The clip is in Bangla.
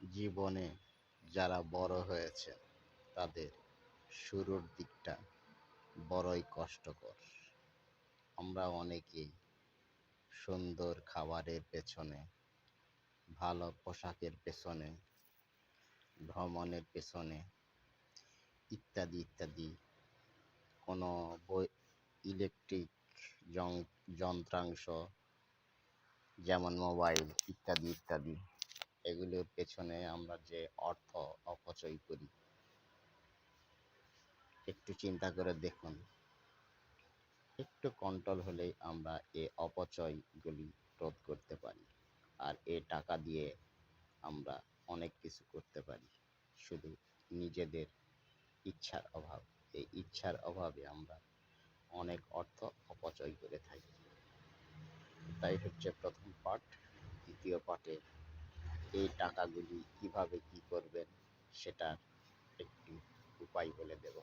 জীবনে যারা বড় হয়েছে তাদের শুরুর দিকটা বড়ই কষ্টকর। আমরা অনেকেই সুন্দর খাবারের পেছনে, ভালো পোশাকের পেছনে, ভ্রমণের পেছনে ইত্যাদি ইত্যাদি কোনো ইলেকট্রিক যন্ত্রাংশ যেমন মোবাইল ইত্যাদি ইত্যাদি এগুলোর পেছনে আমরা যে অর্থ অপচয় করি, একটু চিন্তা করে দেখুন। একটু কন্ট্রোল হলেই আমরা এই অপচয়গুলি রোধ করতে পারি। আর এই টাকা দিয়ে আমরা অনেক কিছু করতে পারি, শুধু নিজেদের ইচ্ছার অভাব। এই ইচ্ছার অভাবে আমরা অনেক অর্থ অপচয় করে থাকি। তাই হচ্ছে প্রথম পার্ট। দ্বিতীয় পার্টে এই টাকাগুলি কিভাবে কি করবেন সেটার একটি উপায় বলে দেব।